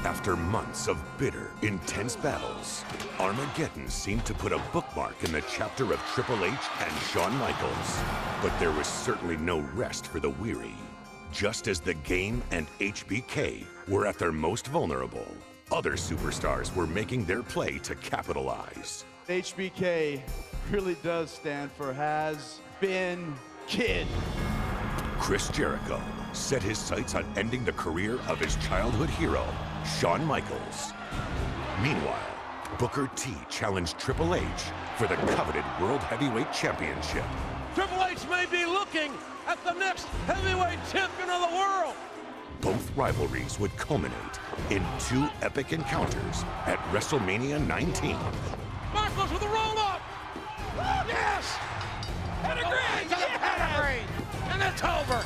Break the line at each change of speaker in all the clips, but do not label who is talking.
After months of bitter, intense battles, Armageddon seemed to put a bookmark in the chapter of Triple H and Shawn Michaels. But there was certainly no rest for the weary. Just as the Game and HBK were at their most vulnerable, other superstars were making their play to capitalize.
HBK really does stand for Has Been Kid.
Chris Jericho set his sights on ending the career of his childhood hero, Shawn Michaels. Meanwhile, Booker T challenged Triple H for the coveted World Heavyweight Championship.
Triple H may be looking at the next heavyweight champion of the world.
Both rivalries would culminate in two epic encounters at WrestleMania 19.
Michaels with a roll-up. Yes! Pedigree! Yes! And it's over.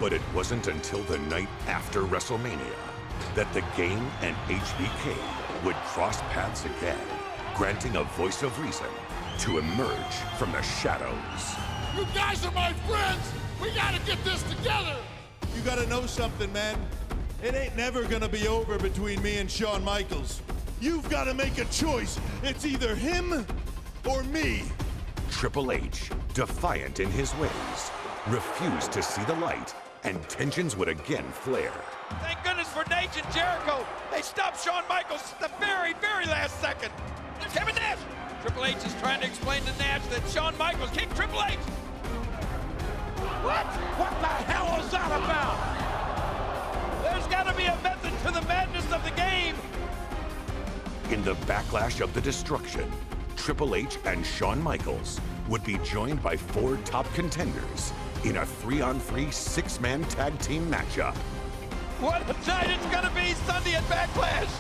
But it wasn't until the night after WrestleMania that the Game and HBK would cross paths again, granting a voice of reason to emerge from the shadows.
You guys are my friends! We gotta get this together!
You gotta know something, man. It ain't never gonna be over between me and Shawn Michaels. You've gotta make a choice. It's either him or me.
Triple H, defiant in his ways, refused to see the light, and tensions would again flare.
Thank goodness for Nate and Jericho. They stopped Shawn Michaels at the very, very last second. There's Kevin Nash. Triple H is trying to explain to Nash that Shawn Michaels kicked Triple H. What? What the hell is that about? There's got to be a method to the madness of the game.
In the backlash of the destruction, Triple H and Shawn Michaels would be joined by four top contenders in a 3-on-3 six-man tag team matchup.
What a night it's gonna be Sunday at Backlash!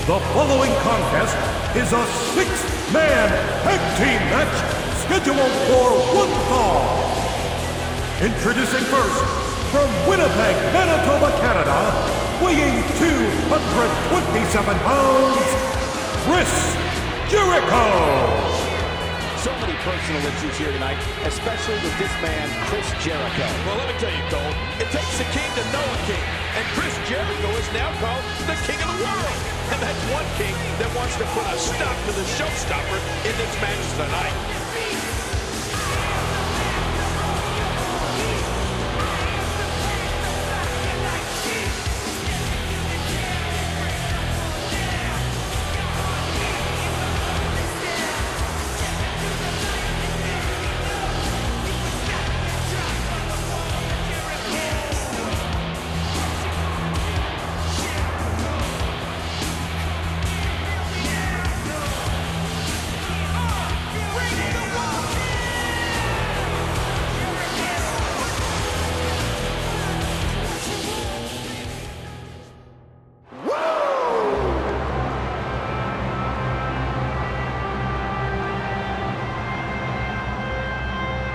The following contest is a six-man tag team match scheduled for one fall. Introducing first, from Winnipeg, Manitoba, Canada, weighing 227 pounds, Chris Jericho.
So many personal issues here tonight, especially with this man, Chris Jericho.
Well, let me tell you, Cole, it takes a king to know a king. And Chris Jericho is now called the king of the world. And that's one king that wants to put a stop to the showstopper in this match tonight.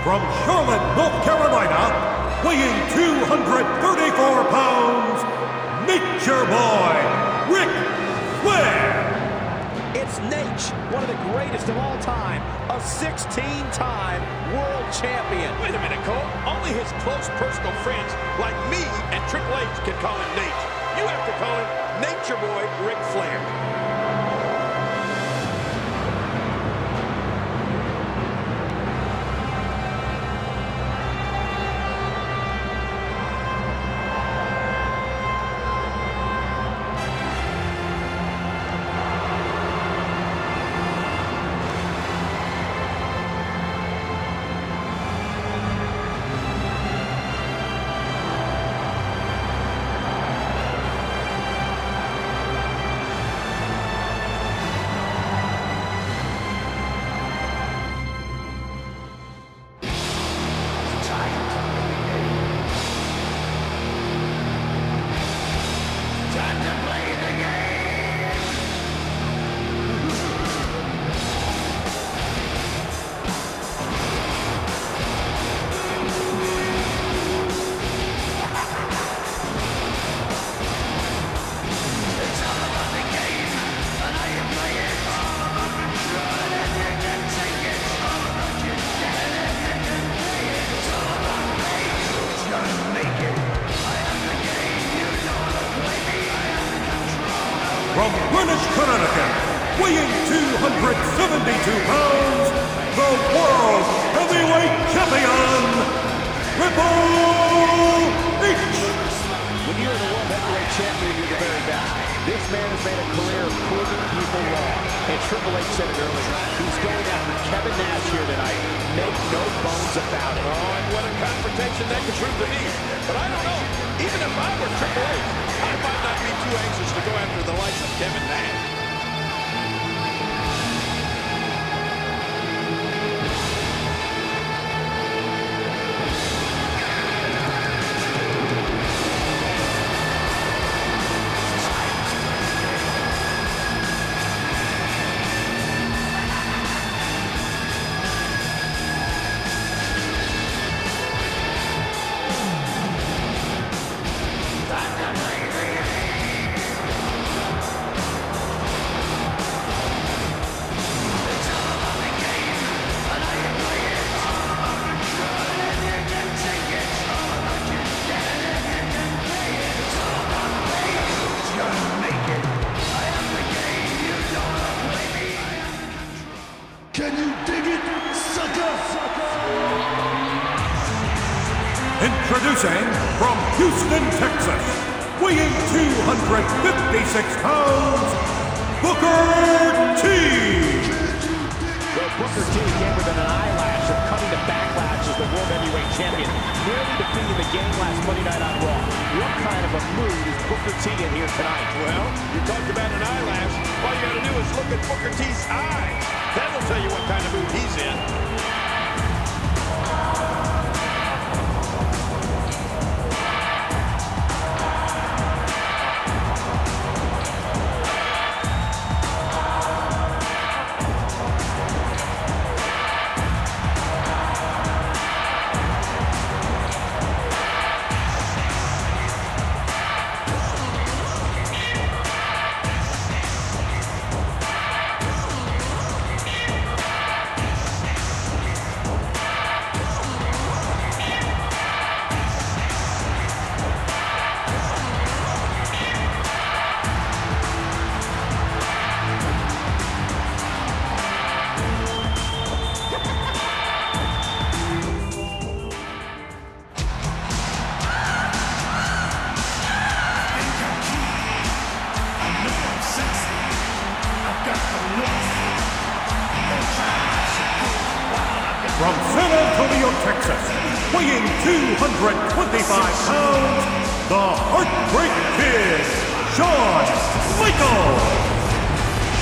From Charlotte, North Carolina, weighing 234 pounds, Nature Boy, Ric Flair.
It's Nate, one of the greatest of all time, a 16-time world champion.
Wait a minute, Cole. Only his close personal friends like me and Triple H can call him Nate. You have to call him Nature Boy Ric Flair.
from Greenwich, Connecticut, weighing 272 pounds, the World Heavyweight Champion, Triple H.
When you're the World Heavyweight Champion, you're the very best. This man has made a career of proving people wrong. And Triple H said it earlier. He's going after Kevin Nash here tonight. Make no bones about it.
Oh, and what a confrontation that could prove to be. But I don't know. Even if I were Triple H, I might not be too anxious to go after the likes of Kevin Nash.
Can you dig it, sucker?
Introducing from Houston, Texas, weighing 256 pounds, Booker T.
Well, Booker T came within an eyelash of cutting the backlash as the World Heavyweight Champion, nearly defeating the game last Monday night on Raw. What kind of a mood is Booker T in here tonight?
Well, you talked about an eyelash. All you gotta do is look at Booker T's eye. That'll tell you what kind of mood he's in.
From San Antonio, Texas, weighing 225 pounds, the Heartbreak Kid, Shawn Michaels.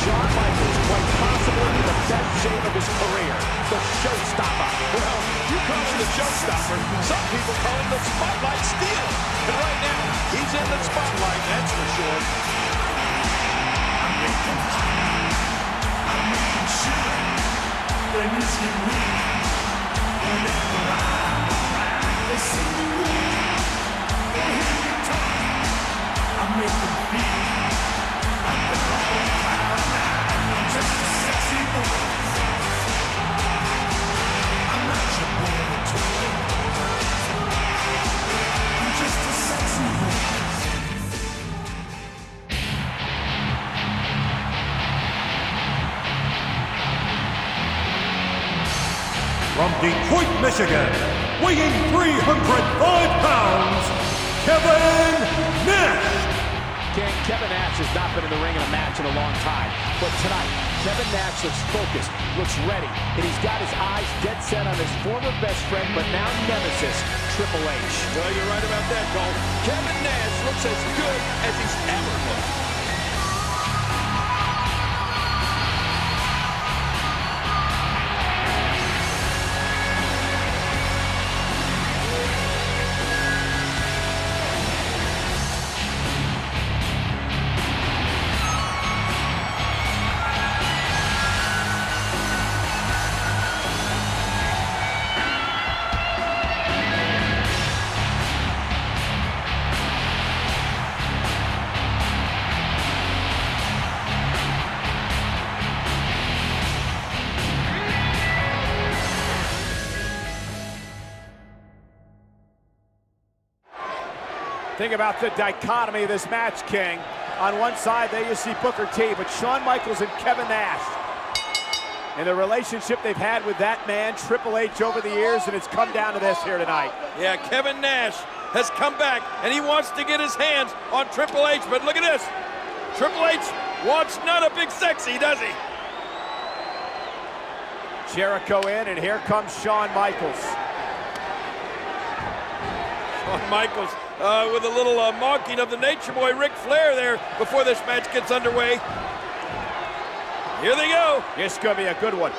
Shawn Michaels, quite possibly in the best shape of his career. The showstopper.
Well, you call him the showstopper. Some people call him the spotlight stealer. And right now, he's in the spotlight, that's for sure.
I'm making sure when you see me, whenever I'm around, they see me walk, they hear me talk. I make them feel like the whole crowd now. I'm just a sexy boy. I'm not your boy toy. I'm just a sexy boy.
From Detroit, Michigan, weighing 305 pounds, Kevin Nash.
Kevin Nash has not been in the ring in a match in a long time. But tonight, Kevin Nash looks focused, looks ready, and he's got his eyes dead set on his former best friend, but now nemesis, Triple H.
Well, you're right about that, Cole. Kevin Nash looks as good as he's ever looked.
Think about the dichotomy of this match, King.
On one side, there you see Booker T, but Shawn Michaels and Kevin Nash. And the relationship they've had with that man, Triple H, over the years, and it's come down to this here tonight.
Yeah, Kevin Nash has come back, and he wants to get his hands on Triple H, but look at this. Triple H wants not a big sexy, does he?
Jericho in, and here comes Shawn Michaels.
Shawn Michaels with a little mocking of the Nature Boy Ric Flair there before this match gets underway. Here they go.
This is going to be a good one.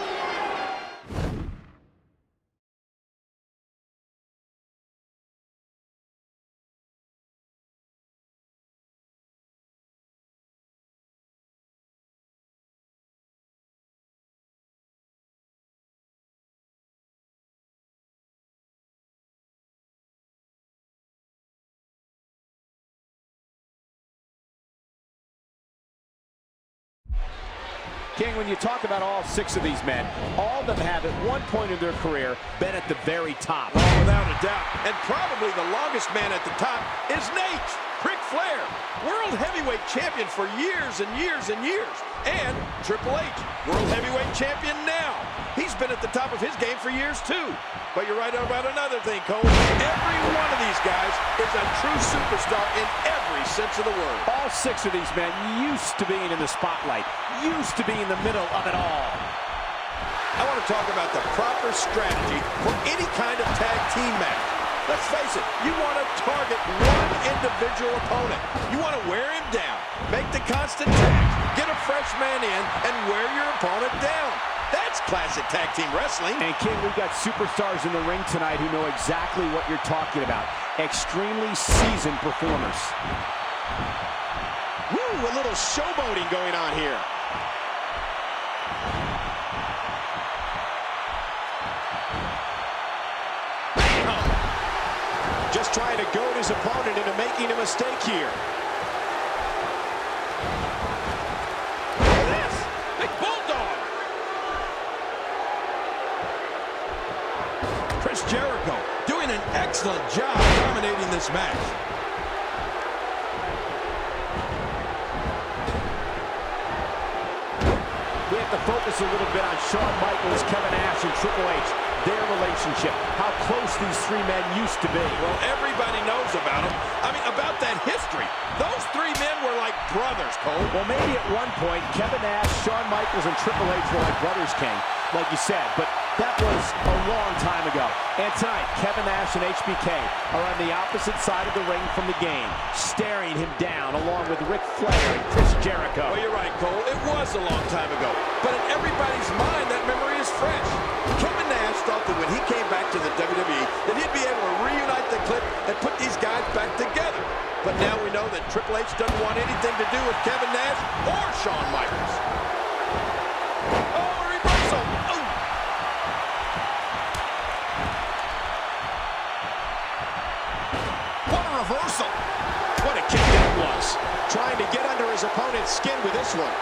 King, when you talk about all 6 of these men, all of them have at one point in their career been at the very top.
Oh, without a doubt. And probably the longest man at the top is Nate, Ric Flair, World Heavyweight Champion for years and years and years. And Triple H, World Heavyweight Champion now. He's been at the top of his game for years too. But you're right about another thing, Cole. Every one of these guys is a true superstar in every sense of the word.
All 6 of these men used to being in the spotlight, used to be in the middle of it all.
I want to talk about the proper strategy for any kind of tag team match. Let's face it, you want to target one individual opponent. You want to wear him down, make the constant tags, get a fresh man in, and wear your opponent down. That's classic tag team wrestling.
And King, we've got superstars in the ring tonight who know exactly what you're talking about. Extremely seasoned performers.
Woo, a little showboating going on here.
Just trying to goad his opponent into making a mistake here.
Look at this. Big bulldog. Chris Jericho doing an excellent job dominating this match.
We have to focus a little bit on Shawn Michaels, Kevin Nash, and Triple H. Their relationship, how close these 3 men used to be.
Well, everybody knows about them. I mean, about that history. Those 3 men were like brothers, Cole.
Well, maybe at one point, Kevin Nash, Shawn Michaels, and Triple H were like brothers, King, like you said, but that was a long time ago. And tonight, Kevin Nash and HBK are on the opposite side of the ring from the game, staring him down along with Ric Flair and Chris Jericho.
Well, you're right, Cole. It was a long time ago. But in everybody's mind, that memory is fresh. Kevin Nash thought that when he came back to the WWE, that he'd be able to reunite the clique and put these guys back together. But now we know that Triple H doesn't want anything to do with Kevin Nash or Shawn Michaels. Oh, a reversal. Oh.
What a reversal. What a kick that was. Trying to get under his opponent's skin with this one.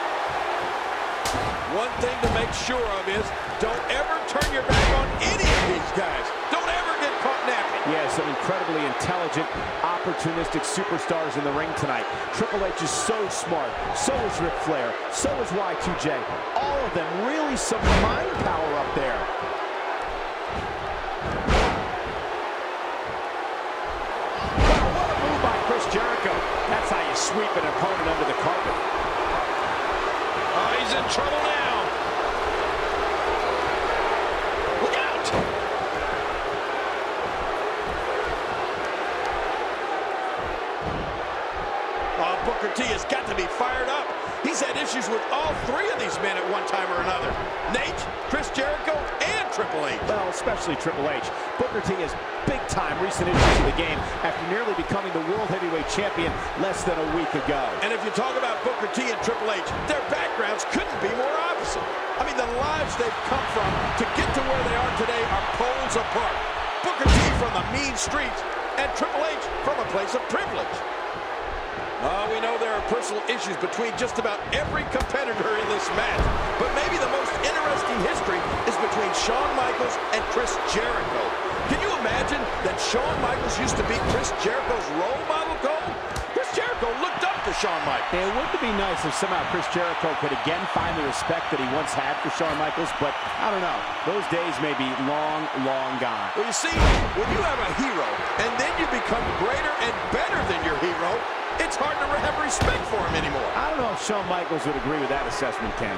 One thing to make sure of is don't ever turn your back on any of these guys. Don't ever get caught napping.
Yeah, some incredibly intelligent, opportunistic superstars in the ring tonight. Triple H is so smart. So is Ric Flair. So is Y2J. All of them really some mind power up there. Wow, what a move by Chris Jericho. That's how you sweep an opponent under the carpet.
Oh, he's in trouble now. Look out! Oh, Booker T has got to be fired up. He's had issues with all 3 of these men at one time or another. Nate, Chris Jericho, and Triple H.
Well, especially Triple H. Booker T has big-time recent issues in the game after nearly becoming the World Heavyweight Champion less than a week ago.
And if you talk about Booker T and Triple H, their backgrounds couldn't be more opposite. I mean, the lives they've come from to get to where they are today are poles apart. Booker T from the mean streets and Triple H from a place of privilege. We know there are personal issues between just about every competitor in this match. But maybe the most interesting history is between Shawn Michaels and Chris Jericho. Can you imagine that Shawn Michaels used to be Chris Jericho's role model, Cole? Chris Jericho looked up to to Shawn Michaels.
And wouldn't it be nice if somehow Chris Jericho could again find the respect that he once had for Shawn Michaels? But I don't know. Those days may be long, long gone.
Well, you see, when you have a hero and then you become greater and better than your hero, it's hard to have respect for him anymore.
I don't know if Shawn Michaels would agree with that assessment, Ken.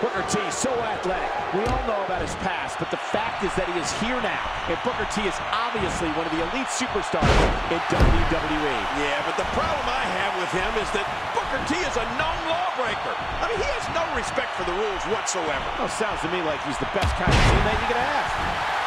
Booker T, so athletic. We all know about his past, but the fact is that he is here now, and Booker T is obviously one of the elite superstars in WWE.
Yeah, but the problem I have with him is that Booker T is a known lawbreaker. I mean, he has no respect for the rules whatsoever.
Well, sounds to me like he's the best kind of teammate you could have.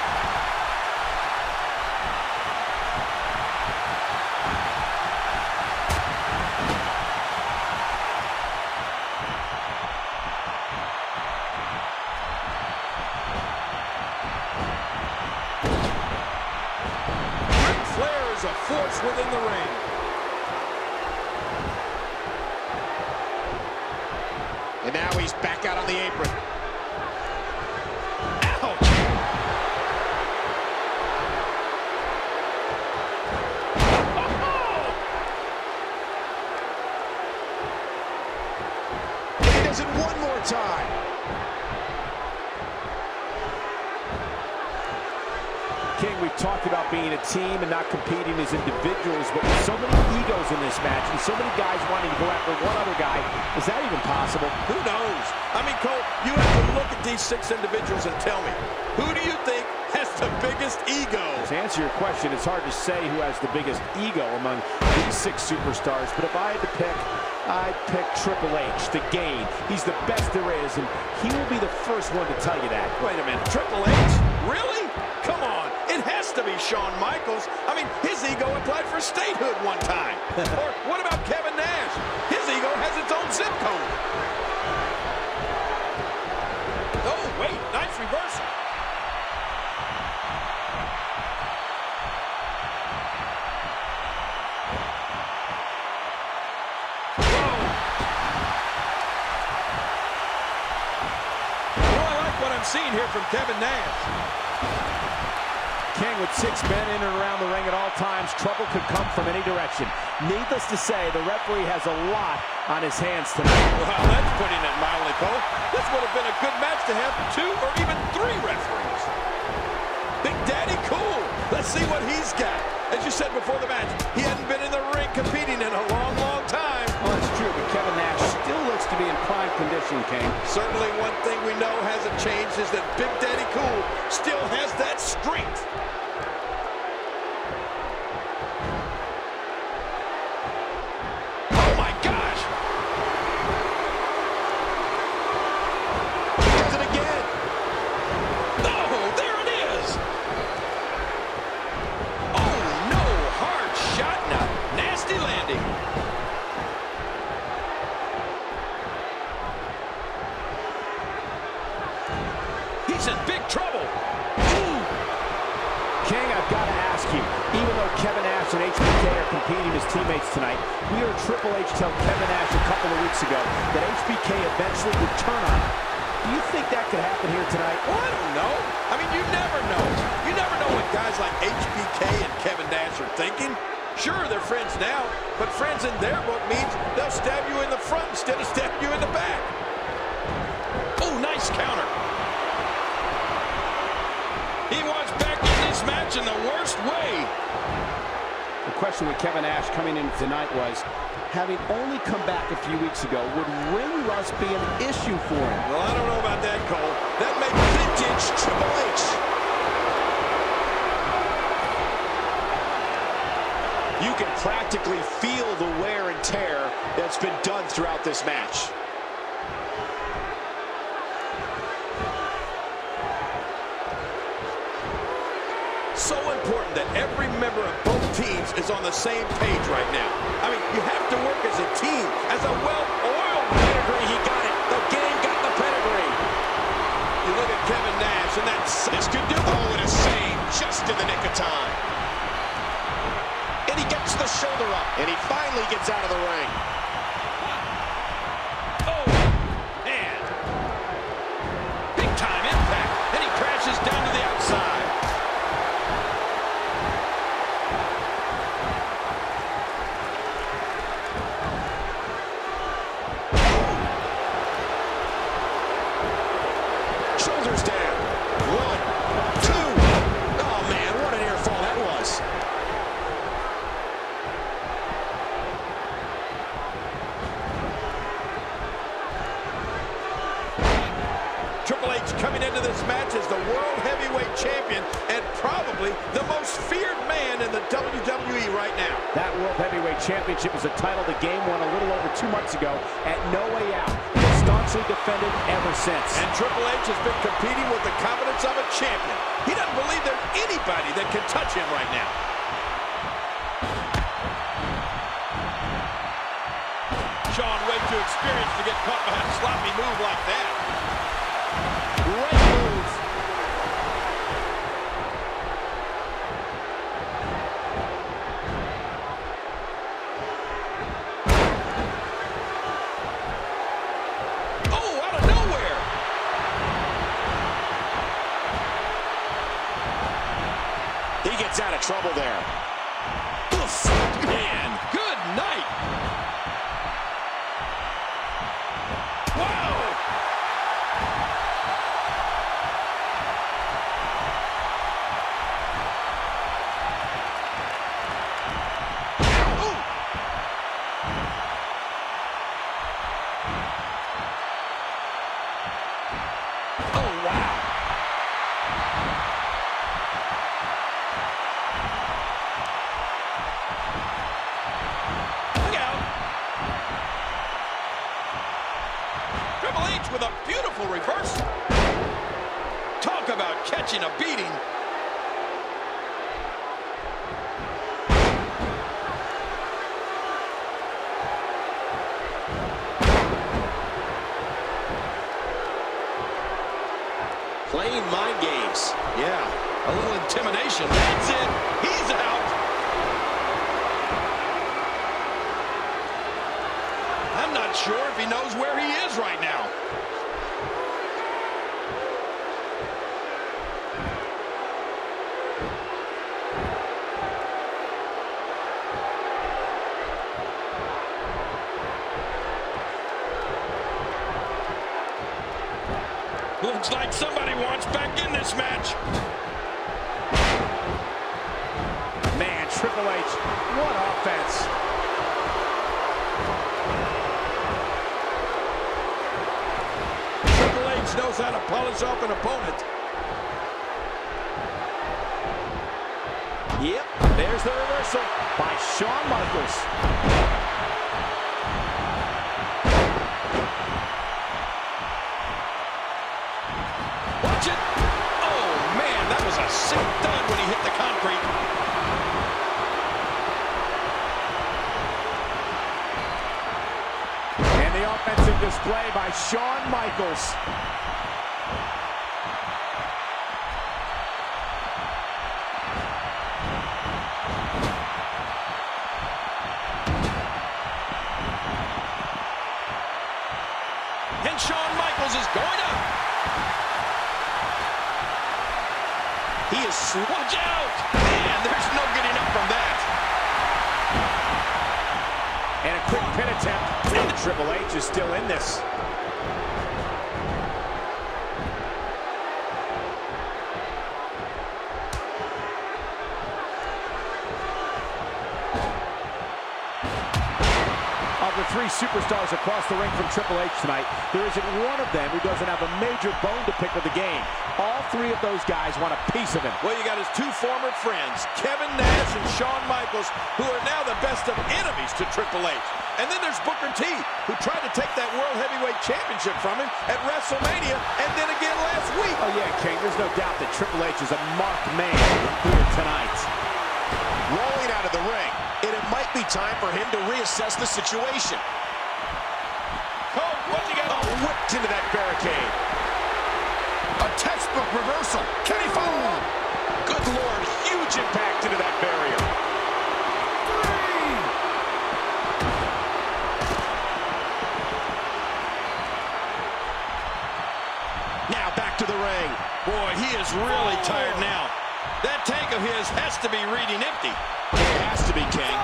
A force within the ring.
And now he's back out on the apron.
Ouch!
He does it one more time. King, we've talked about being a team and not competing as individuals, but with so many egos in this match and so many guys wanting to go after one other guy, is that even possible?
Who knows? I mean, Cole, you have to look at these 6 individuals and tell me, who do you think has the biggest ego?
To answer your question, it's hard to say who has the biggest ego among these 6 superstars, but if I had to pick, I'd pick Triple H, the Game. He's the best there is, and he will be the first one to tell you that.
Wait a minute, Triple H? Really? Come on, it has to be Shawn Michaels. I mean, his ego applied for statehood one time. Or what about Kevin Nash? His ego has its own zip code. Oh, wait, nice reversal. Seen here from Kevin Nash.
King with 6 men in and around the ring at all times. Trouble could come from any direction. Needless to say, the referee has a lot on his hands tonight.
Wow, that's putting it mildly, Cole. This would have been a good match to have 2 or even 3 referees. Big Daddy Cool. Let's see what he's got. As you said before the match, he hadn't been in the ring competing in a long, long time.
Well, that's true, but Kevin Nash still looks to be in prime condition, King.
Certainly one thing we know hasn't changed is that Big Daddy Cool still has that strength. Oh my gosh! He does it again. Oh, there it is. Oh no, hard shot and a nasty landing. He's in big trouble. Ooh.
King, I've got to ask you, even though Kevin Nash and HBK are competing as teammates tonight, we heard Triple H tell Kevin Nash a couple of weeks ago that HBK eventually would turn on him. Do you think that could happen here tonight?
Well, I don't know. I mean, you never know. You never know what guys like HBK and Kevin Nash are thinking. Sure, they're friends now, but friends in their book means they'll stab you in the front instead of stabbing you in the back. Oh, nice counter. He wants back in this match in the worst way.
The question with Kevin Nash coming in tonight was, having only come back a few weeks ago, would ring rust be an issue for him?
Well, I don't know about that, Cole. That may be vintage Triple H.
You can practically feel the wear and tear that's been done throughout this match.
So important that every member of both teams is on the same page right now. I mean, you have to work as a team, as a well-oiled pedigree. He got it. The Game got the pedigree. You look at Kevin Nash, and this could do it. Oh, and a save just in the nick of time. And he gets the shoulder up, and he finally gets out of the ring. Oh, man. Big-time impact, and he crashes down to the outside. H coming into this match as the World Heavyweight Champion and probably the most feared man in the WWE right now.
That World Heavyweight Championship is a title the game won a little over 2 months ago at No Way Out. He's staunchly defended ever since.
And Triple H has been competing with the confidence of a champion. He doesn't believe there's anybody that can touch him right now. Shawn way too experienced to get caught by a sloppy move like that.
Great move.
Oh, out of nowhere.
He gets out of trouble there.
Oof, man, good night. Wow! Ooh. Oh, wow. Look out. Triple H with a beautiful reverse. Talk about catching a beating. Playing mind games. Yeah, a little intimidation. That's it. He's out. I'm not sure if he knows where he is right now. Looks like somebody wants back in this match.
Man, Triple H, what offense.
Triple H knows how to polish off an opponent.
Yep, there's the reversal by Shawn Michaels.
Watch it. Oh, man, that was a sick thud when he hit the concrete.
And the offensive display by Shawn Michaels.
And Shawn Michaels is going up. He is, watch out! Man, there's no getting up from that.
And a quick pin attempt. And Triple H is still in this. Of the three superstars across the ring from Triple H tonight, there isn't one of them who doesn't have a major bone to pick with the game. All three of those guys want a piece of him.
Well, you got his two former friends, Kevin Nash and Shawn Michaels, who are now the best of enemies to Triple H. And then there's Booker T, who tried to take that World Heavyweight Championship from him at WrestleMania and then again last week.
Oh yeah, King, there's no doubt that Triple H is a marked man here tonight.
Rolling out of the ring, and it might be time for him to reassess the situation. Oh, what's he got? Oh, whipped into that barricade. A textbook reversal. Can he follow? Good Lord, huge impact into that barrier. Now back to the ring. Boy, he is really tired now. That tank of his has to be reading empty. It has to be, King.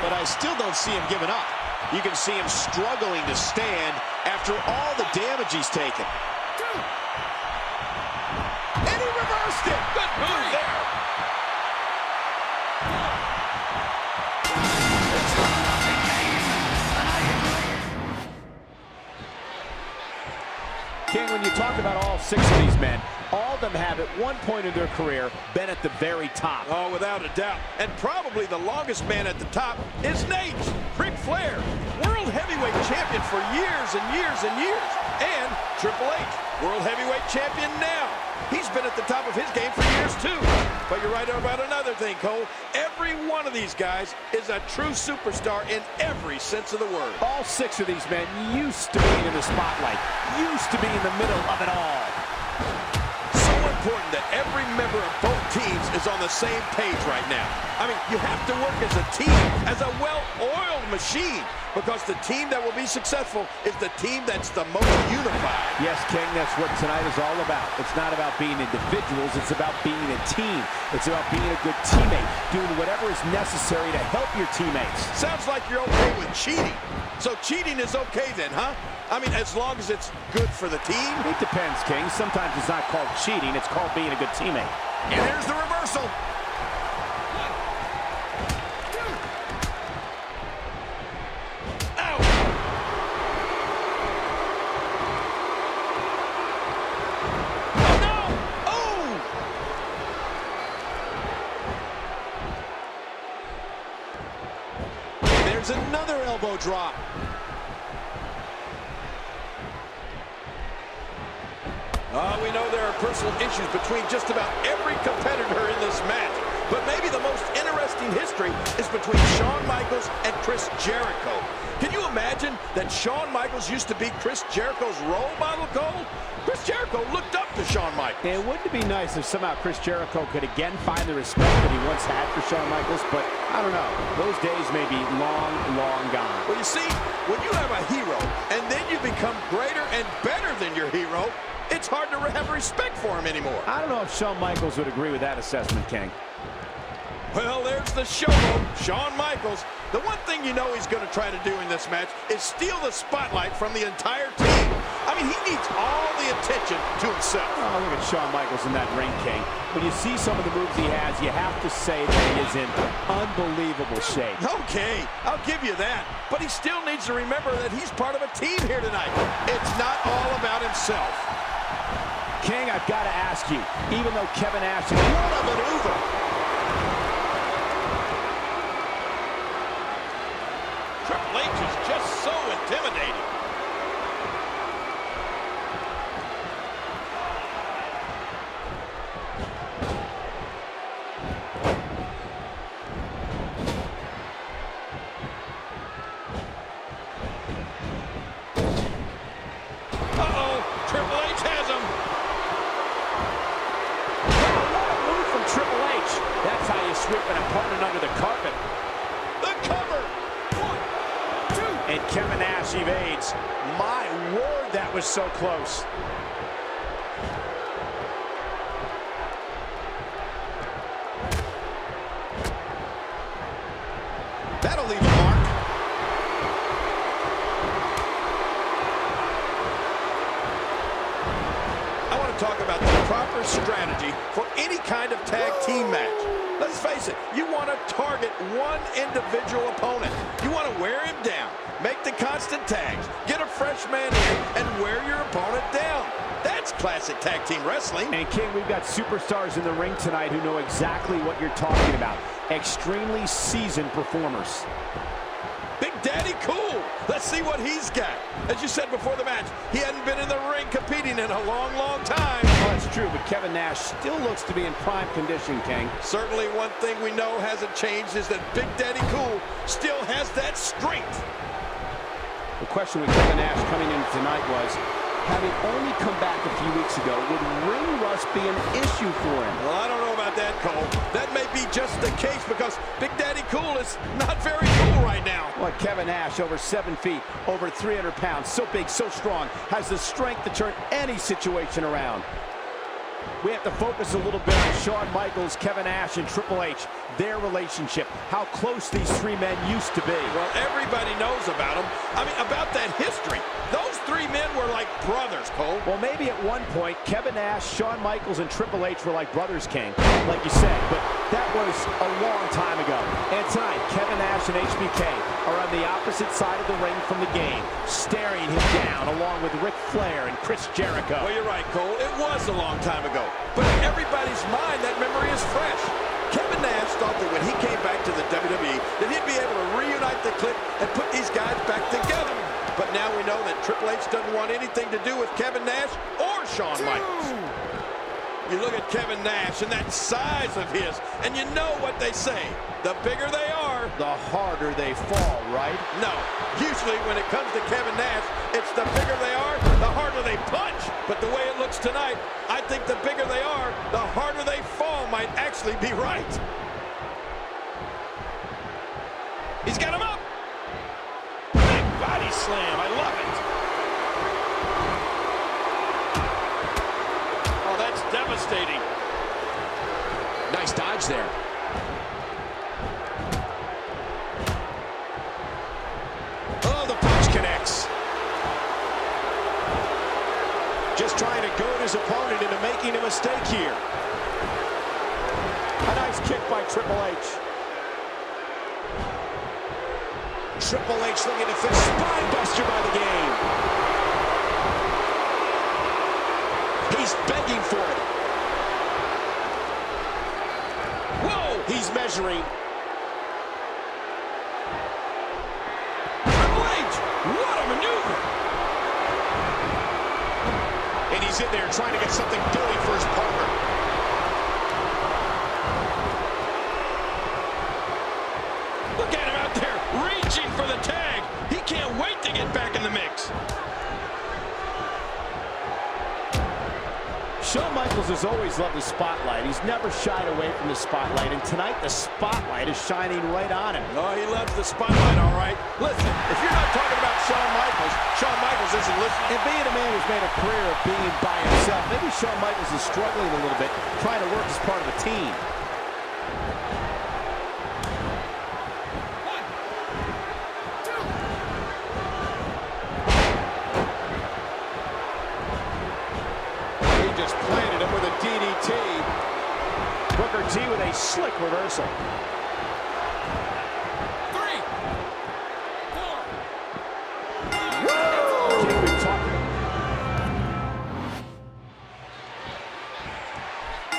But I still don't see him giving up. You can see him struggling to stand after all the damage he's taken. And he reversed it. Good move there.
King, when you talk about all 6 of these men, all of them have at one point in their career been at the very top.
Oh, without a doubt. And probably the longest man at the top is Nate, Ric Flair, world heavyweight champion for years and years and years. And Triple H, world heavyweight champion now. He's been at the top of his game for years too. But you're right about another thing, Cole. Every one of these guys is a true superstar in every sense of the word.
All 6 of these men used to be in the spotlight, used to be in the middle of it all.
So important that every member of both teams is on the same page right now. I mean, you have to work as a team, as a well-oiled machine, because the team that will be successful is the team that's the most unified.
Yes, King, that's what tonight is all about. It's not about being individuals, it's about being a team. It's about being a good teammate, doing whatever is necessary to help your teammates.
Sounds like you're okay with cheating. So cheating is okay then, huh? I mean, as long as it's good for the team?
It depends, King. Sometimes it's not called cheating, it's called being a good teammate.
And here's the reversal. Another elbow drop. We know there are personal issues between just about every competitor in this match, but maybe the most interesting history is between Shawn Michaels and Chris Jericho. Can you imagine that Shawn Michaels used to be Chris Jericho's role model, Cole? Chris Jericho looked up to Shawn Michaels.
And wouldn't it be nice if somehow Chris Jericho could again find the respect that he once had for Shawn Michaels? But I don't know. Those days may be long, long gone.
Well, you see, when you have a hero and then you become greater and better than your hero, it's hard to have respect for him anymore.
I don't know if Shawn Michaels would agree with that assessment, King.
Well, there's the showboat, Shawn Michaels. The one thing you know he's going to try to do in this match is steal the spotlight from the entire team. I mean, he needs all the attention to himself.
Oh, look at Shawn Michaels in that ring, King. When you see some of the moves he has, you have to say that he is in unbelievable shape.
Okay, I'll give you that. But he still needs to remember that he's part of a team here tonight. It's not all about himself.
King, I've got to ask you, even though Kevin Nash...
What a maneuver! Triple H is just so intimidating. Uh-oh, Triple H has him.
What a move from Triple H. That's how you sweep an opponent under the carpet.
The cover. 1, 2.
And Kevin Nash evades. My word, that was so close.
That'll leave a mark. I want to talk about the proper strategy for any kind of tag team match. Let's face it, you want to target one individual opponent. You want to wear him down, make the constant tags, get a fresh man in, and wear your opponent down. That's classic tag team wrestling.
And King, we've got superstars in the ring tonight who know exactly what you're talking about. Extremely seasoned performers.
Big Daddy Cool. Let's see what he's got. As you said before the match, he hadn't been in the ring competing in a long, long time.
Well, that's true, but Kevin Nash still looks to be in prime condition, King.
Certainly one thing we know hasn't changed is that Big Daddy Cool still has that strength.
The question with Kevin Nash coming in tonight was, having only come back a few weeks ago, would ring rust be an issue for him?
Well, I don't know about that, Cole. That may be just the case because Big Daddy Cool is not very cool right now.
Well, Kevin Nash, over 7 feet, over 300 pounds, so big, so strong, has the strength to turn any situation around. We have to focus a little bit on Shawn Michaels, Kevin Nash, and Triple H, their relationship, how close these 3 men used to be.
Well, everybody knows about them. I mean, about that history. Those 3 men were like brothers, Cole.
Well, maybe at one point, Kevin Nash, Shawn Michaels, and Triple H were like brothers, King, like you said, but that was a long time ago. And tonight, Kevin Nash and HBK are on the opposite side of the ring from the game, staring him down along with Ric Flair and Chris Jericho.
Well, you're right, Cole. It was a long time ago. But in everybody's mind, that memory is fresh. Kevin Nash thought that when he came back to the WWE, that he'd be able to reunite the clique and put these guys back together. But now we know that Triple H doesn't want anything to do with Kevin Nash or Shawn Michaels. You look at Kevin Nash and that size of his, and you know what they say. The bigger they are,
the harder they fall, right?
no. Usually when it comes to Kevin Nash, it's the bigger they are, the harder they punch. But the way it looks tonight, I think the bigger they are, the harder they fall might actually be right. He's got him up. Big body slam. I love it. Oh, that's devastating.
Nice dodge there.
Oh, the punch connects.
Just trying to goad his opponent into making a mistake here. A nice kick by Triple H. Triple H looking to finish. Spine buster by the game. He's begging for it. Whoa! He's measuring.
Triple H, what a maneuver!
And he's in there trying to get something going for his partner.
Look at him out there, reaching for the tag. He can't wait to get back in the mix.
Shawn Michaels has always loved the spotlight. He's never shied away from the spotlight, and tonight the spotlight is shining right on him.
Oh, he loves the spotlight, all right. Listen, if you're not talking about Shawn Michaels isn't listening.
And being a man who's made a career of being by himself, maybe Shawn Michaels is struggling a little bit, trying to work as part of a team.
Just planted him with a DDT.
Booker T with a slick reversal.
3, 4.
King, we've talked.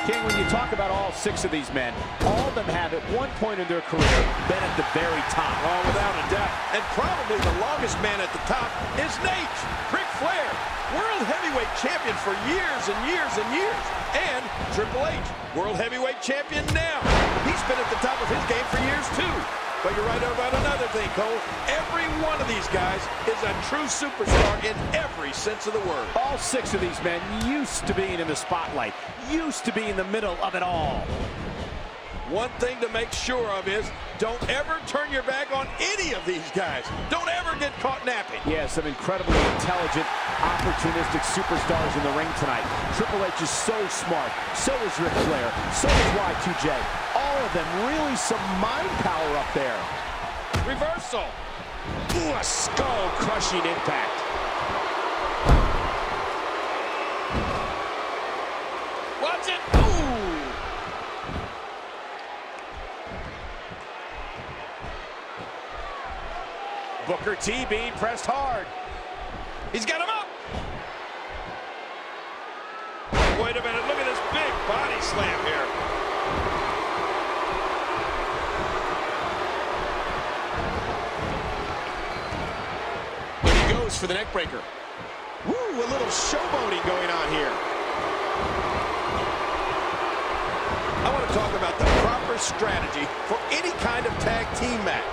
King, when you talk about all 6 of these men, all of them have at one point in their career been at the very top.
Oh, without a doubt. And probably the longest man at the top is Nate, Ric Flair. World heavyweight champion for years and years and years. And Triple H, world heavyweight champion now. He's been at the top of his game for years too. But you're right about another thing, Cole. Every one of these guys is a true superstar in every sense of the word.
All 6 of these men used to being in the spotlight, used to be in the middle of it all.
One thing to make sure of is don't ever turn your back on any of these guys. Don't ever get caught napping.
Yeah, some incredibly intelligent, opportunistic superstars in the ring tonight. Triple H is so smart. So is Ric Flair. So is Y2J. All of them, really some mind power up there.
Reversal.
Ooh, a skull-crushing impact.
Watch it. Ooh.
Booker T being pressed hard.
He's got him up. Wait a minute. Look at this big body slam here.
And he goes for the neck breaker. Woo, a little showboating going on here.
I want to talk about the proper strategy for any kind of tag team match.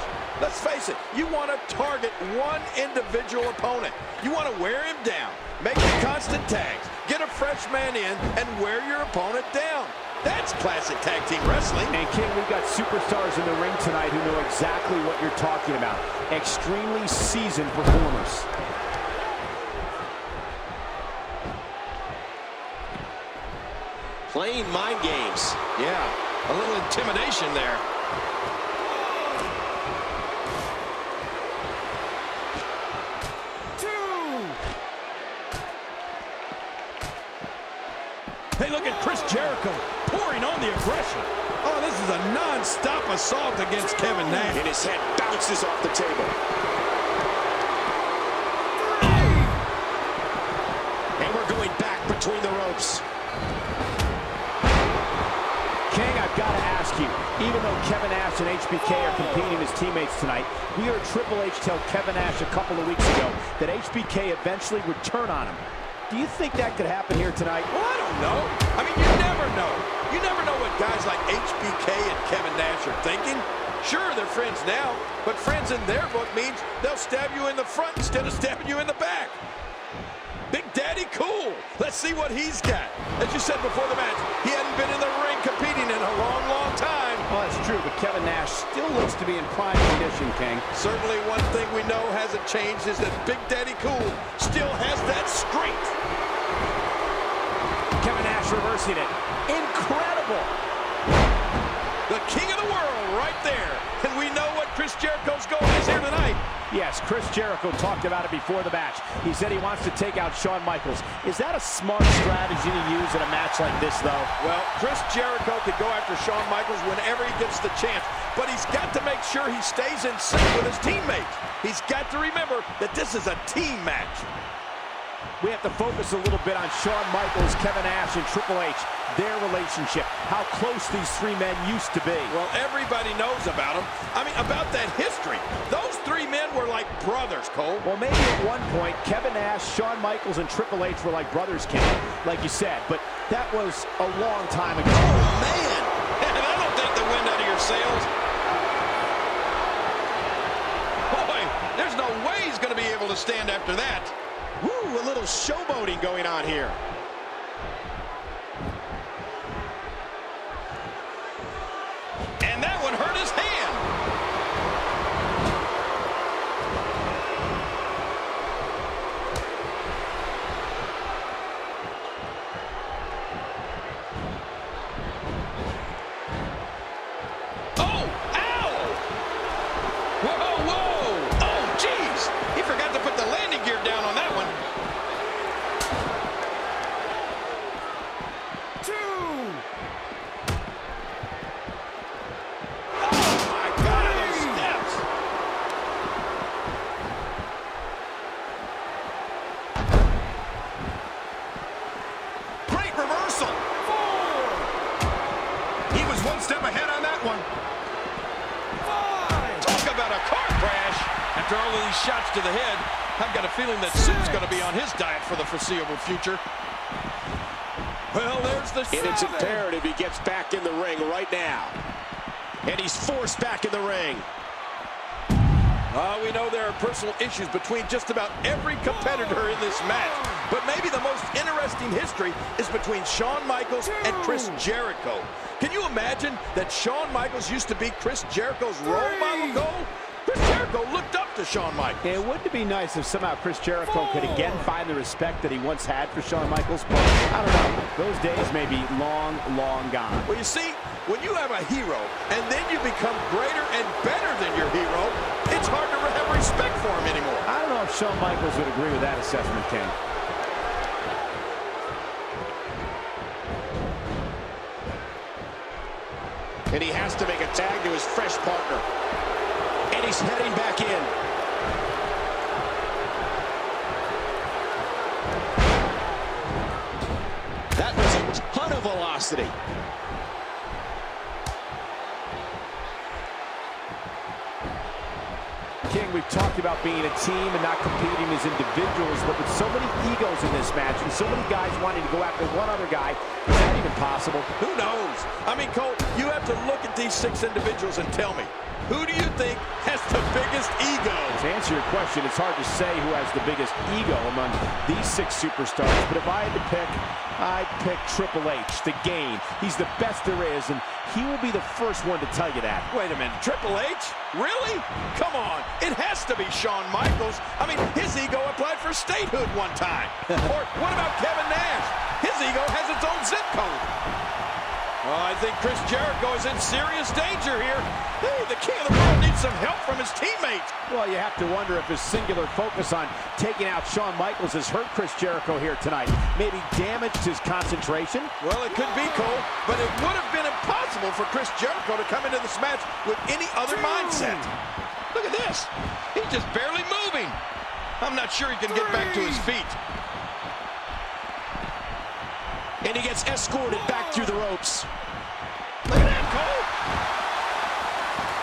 Let's face it, you want to target one individual opponent. You want to wear him down, make the constant tags, get a fresh man in, and wear your opponent down. That's classic tag team wrestling.
And King, we've got superstars in the ring tonight who know exactly what you're talking about. Extremely seasoned performers.
Playing mind games. Yeah, a little intimidation there. Hey, look at Chris Jericho pouring on the aggression. Oh, this is a non-stop assault against Kevin Nash.
And his head bounces off the table. And we're going back between the ropes. King, I've got to ask you, even though Kevin Nash and HBK are competing as teammates tonight, we heard Triple H tell Kevin Nash a couple of weeks ago that HBK eventually would turn on him. Do you think that could happen here tonight?
Well, I don't know. I mean, you never know. You never know what guys like HBK and Kevin Nash are thinking. Sure, they're friends now, but friends in their book means they'll stab you in the front instead of stabbing you in the back. Big Daddy Cool. Let's see what he's got. As you said before the match, he hadn't been in the ring competing in a long, long time.
Well, that's true, but Kevin Nash still looks to be in prime condition, King.
Certainly one thing we know hasn't changed is that Big Daddy Cool still has that strength.
Kevin Nash reversing it. Incredible.
The king of the world right there. And we know what Chris Jericho's goal is here tonight.
Yes, Chris Jericho talked about it before the match. He said he wants to take out Shawn Michaels. Is that a smart strategy to use in a match like this, though?
Well, Chris Jericho could go after Shawn Michaels whenever he gets the chance, but he's got to make sure he stays in sync with his teammates. He's got to remember that this is a team match.
We have to focus a little bit on Shawn Michaels, Kevin Nash, and Triple H, their relationship, how close these three men used to be.
Well, everybody knows about them. I mean, about that history. Those three men were like brothers, Cole.
Well, maybe at one point, Kevin Nash, Shawn Michaels, and Triple H were like brothers, King, like you said, but that was a long time ago.
Oh, man! And I don't take the wind out of your sails. Boy, there's no way he's going to be able to stand after that.
Woo, a little showboating going on here.
And that one hurt his hand. Oh, ow! Whoa, whoa! Oh, jeez! He forgot to put the landing gear down on that one. After all of these shots to the head, I've got a feeling that soup's going to be on his diet for the foreseeable future. Well, there's the
And it's imperative he gets back in the ring right now. And he's forced back in the ring.
We know there are personal issues between just about every competitor in this match. But maybe the most interesting history is between Shawn Michaels and Chris Jericho. Can you imagine that Shawn Michaels used to be Chris Jericho's role model, Cole? Chris Jericho looked up to Shawn Michaels.
It wouldn't be nice if somehow Chris Jericho could again find the respect that he once had for Shawn Michaels, but I don't know. Those days may be long, long gone.
Well, you see, when you have a hero and then you become greater and better than your hero, it's hard to have respect for him anymore.
I don't know if Shawn Michaels would agree with that assessment, King. And he has to make a tag to his fresh partner. And he's heading back in. That was a ton of velocity. King, we've talked about being a team and not competing as individuals, but with so many egos in this match and so many guys wanting to go after one other guy, is that even possible?
Who knows? I mean, Cole, you have to look at these 6 individuals and tell me, who do you think has the biggest ego?
To answer your question, it's hard to say who has the biggest ego among these 6 superstars, but if I had to pick, I'd pick Triple H, the Game. He's the best there is, and he will be the first one to tell you that.
Wait a minute, Triple H? Really? Come on, it has to be Shawn Michaels. I mean, his ego applied for statehood one time. Or what about Kevin Nash? His ego has its own zip code. Well, I think Chris Jericho is in serious danger here. Hey, the King of the World needs some help from his teammates.
Well, you have to wonder if his singular focus on taking out Shawn Michaels has hurt Chris Jericho here tonight. Maybe damaged his concentration.
Well, it could be, Cole, but it would have been impossible for Chris Jericho to come into this match with any other mindset. Look at this. He's just barely moving. I'm not sure he can get back to his feet.
And he gets escorted back through the ropes.
Look at that, Cole.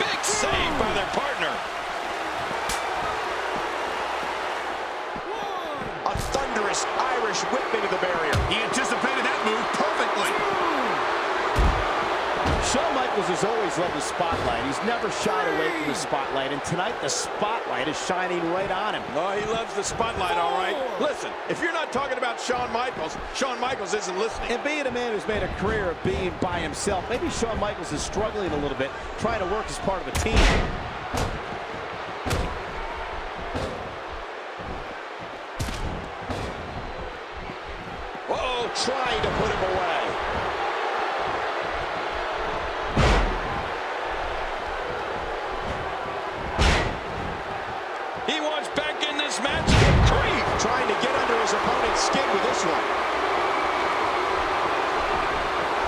Big save by their partner.
A thunderous Irish whip into the barrier.
He anticipated that move perfectly.
Shawn Michaels has always loved the spotlight. He's never shied away from the spotlight, and tonight the spotlight is shining right on him.
Oh, he loves the spotlight, all right. Listen, if you're not talking about Shawn Michaels isn't listening.
And being a man who's made a career of being by himself, maybe Shawn Michaels is struggling a little bit, trying to work as part of a team.
Whoa,
Trying to put him away.
he wants back in this match. Good grief.
Trying to get under his opponent's skin with this one.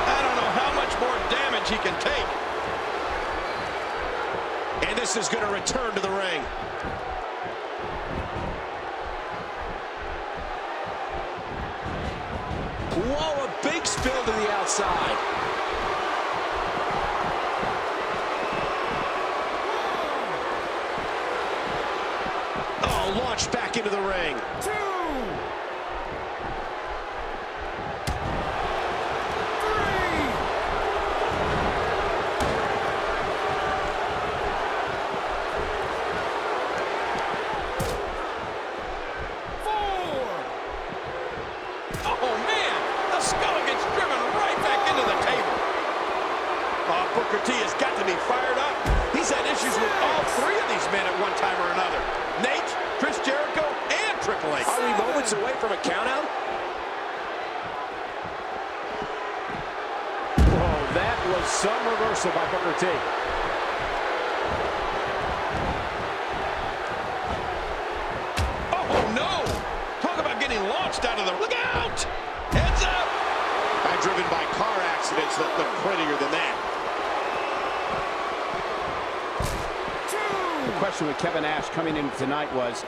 I don't know how much more damage he can take.
And this is going to return to the ring. Whoa, a big spill to the outside. Oh, launched back into the ring.
Oh, man, the skull gets driven right back into the table. Oh, Booker T has got to be fired up. He's had issues with all three of these men at one time or another. Nate, Chris Jericho, and Triple H.
Are we moments away from a countout? Whoa, that was some reversal by Booker T.
Oh, no. Talk about getting launched out of the... Look out! Heads up!
I'm driven by car accidents that look prettier than that. The question with Kevin Nash coming in tonight was,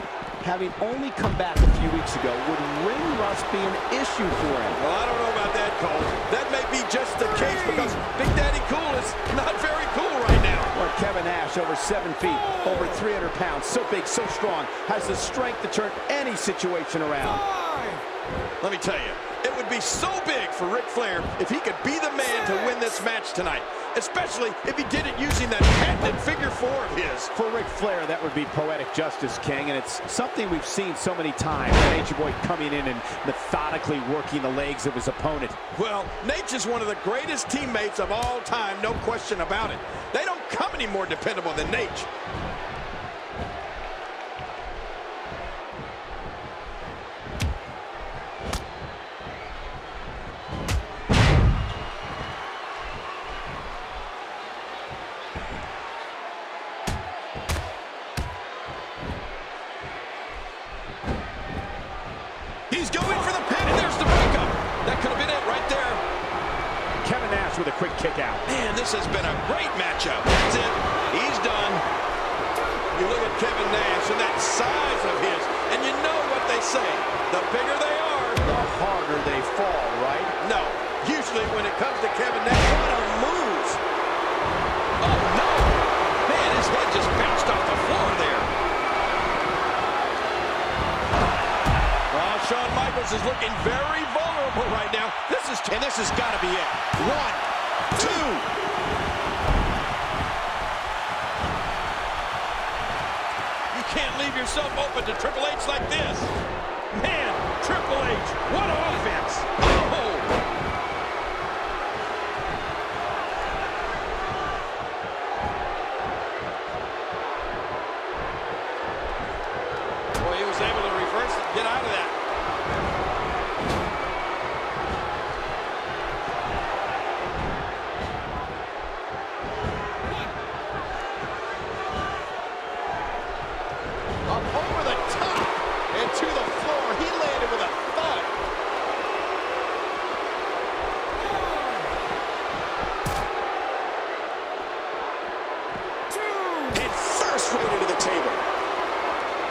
having only come back a few weeks ago, would ring rust be an issue for him?
Well, I don't know about that, Cole. That may be just the case because Big Daddy Cool is not very cool right now.
Or Kevin Nash, over 7 feet, over 300 pounds, so big, so strong, has the strength to turn any situation around.
Let me tell you, it would be so big for Ric Flair if he could be the man to win this match tonight, especially if he did it using that patented figure 4 of his.
For Ric Flair, that would be poetic justice, King, and it's something we've seen so many times. Nature Boy coming in and methodically working the legs of his opponent.
Well, Nature's one of the greatest teammates of all time, no question about it. They don't come any more dependable than Nate. He's going for the pin, and there's the breakup. That could have been it right there.
Kevin Nash with a quick kick out.
Man, this has been a great matchup. That's it. He's done. You look at Kevin Nash and that size of his, and you know what they say. The bigger they are,
The harder they fall, right?
no. Usually when it comes to Kevin Nash, what a move. Oh, no. Man, his head just bounced off the floor there. Shawn Michaels is looking very vulnerable right now. This has got to be it. 1, 2. You can't leave yourself open to Triple H like this. Man, Triple H, what offense. Oh. Boy, he was able to reverse it, get out of that.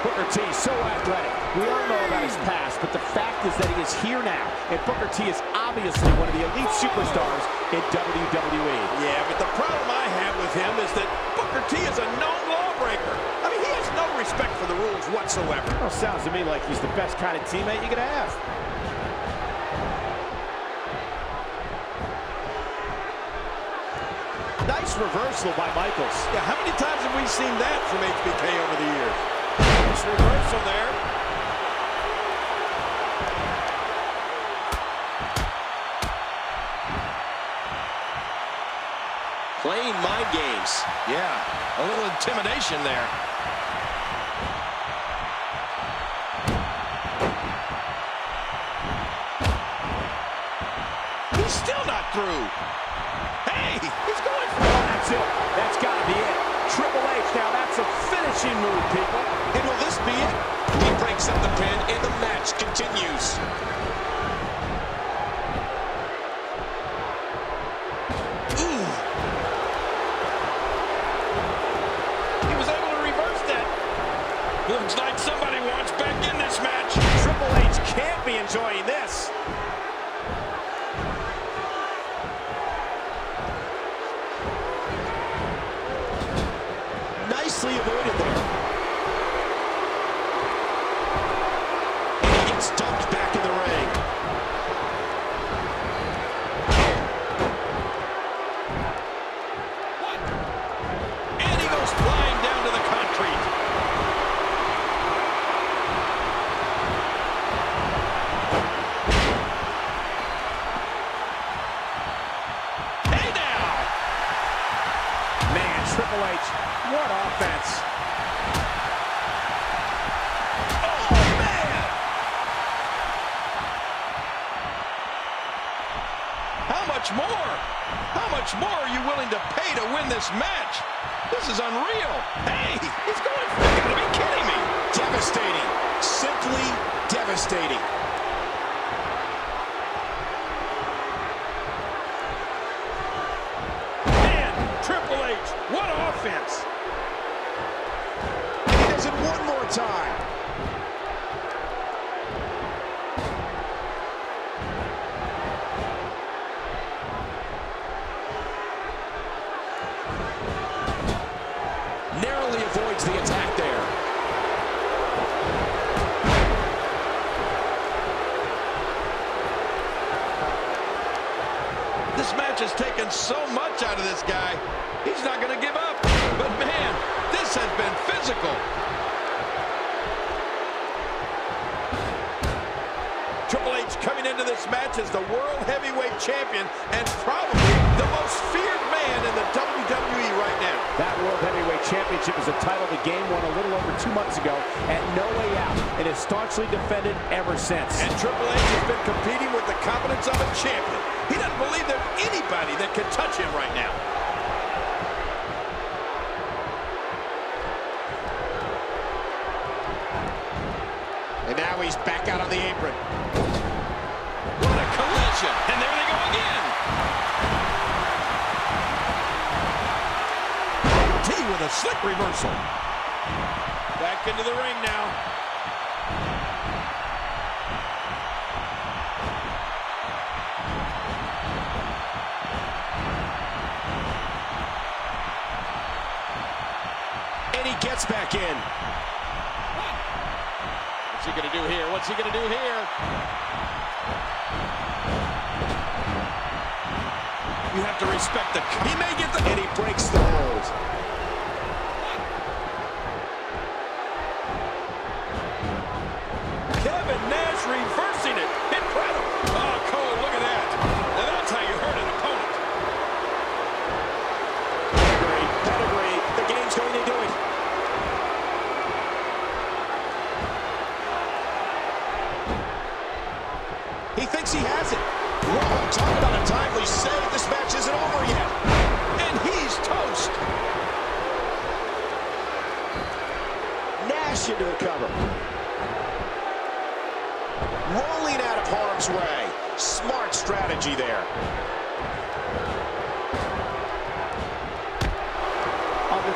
Booker T, so athletic. We all know about his past, but the fact is that he is here now, and Booker T is obviously one of the elite superstars in WWE.
Yeah, but the problem I have with him is that Booker T is a known lawbreaker. I mean, he has no respect for the rules whatsoever.
Well, sounds to me like he's the best kind of teammate you could have. Nice reversal by Michaels.
Yeah, how many times have we seen that from HBK over the years? Nice reversal there.
Playing mind games.
Yeah, a little intimidation there. He's still not through. Hey, he's going for it.
That's it. That's got to be it. Triple H, now that's a finishing move, people.
And will this be it? He breaks up the pin, and the match continues.
He was able to reverse that. Looks like somebody wants back in this match.
Triple H can't be enjoying this.
Nicely avoided there. And he gets dumped back in the ring.
And he goes flying down to the concrete. Hey now!
Man, Triple H, what offense.
Oh, man! How much more? How much more are you willing to pay to win this match? This is unreal. Hey, he's going for it. You gotta be kidding me.
Devastating. Simply devastating.
Man, Triple H, what offense.
He does it one more time. Narrowly avoids the attack there.
This match has taken so much out of this guy. He's not going to give up. But man, this has been physical. Triple H coming into this match as the World Heavyweight Champion and probably the most feared man in the WWE right now.
That World Heavyweight Championship is a title the game won a little over 2 months ago at No Way Out, and has staunchly defended ever since.
And Triple H has been competing with the confidence of a champion. He doesn't believe there's anybody that can touch him right now.
And now he's back out on the apron.
What a collision! And there they go again. T with a slick reversal. Back into the ring now.
And he gets back in.
What's he gonna do here? What's he gonna do here? You have to respect the...
He may get the... And he breaks the hold.
Kevin Nash reversing it. Incredible. Oh, Cole, look at that. Now that's how you hurt an opponent.
Pedigree, pedigree. The game's going to do it. He thinks he has it. Whoa, talk about a timely save. This match isn't over yet.
And he's toast.
Nash into the cover. Rolling out of harm's way. Smart strategy there.
On the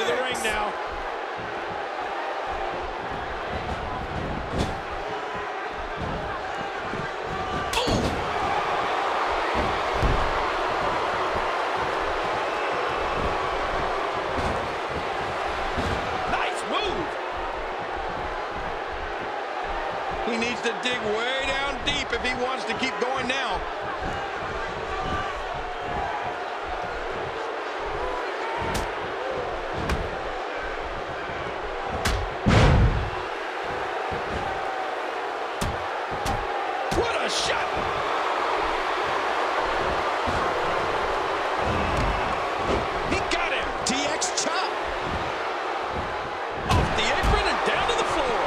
into the ring now. He needs to dig way down deep if he wants to keep going now. What a shot! He got him.
DX chop.
Off the apron and down to the floor.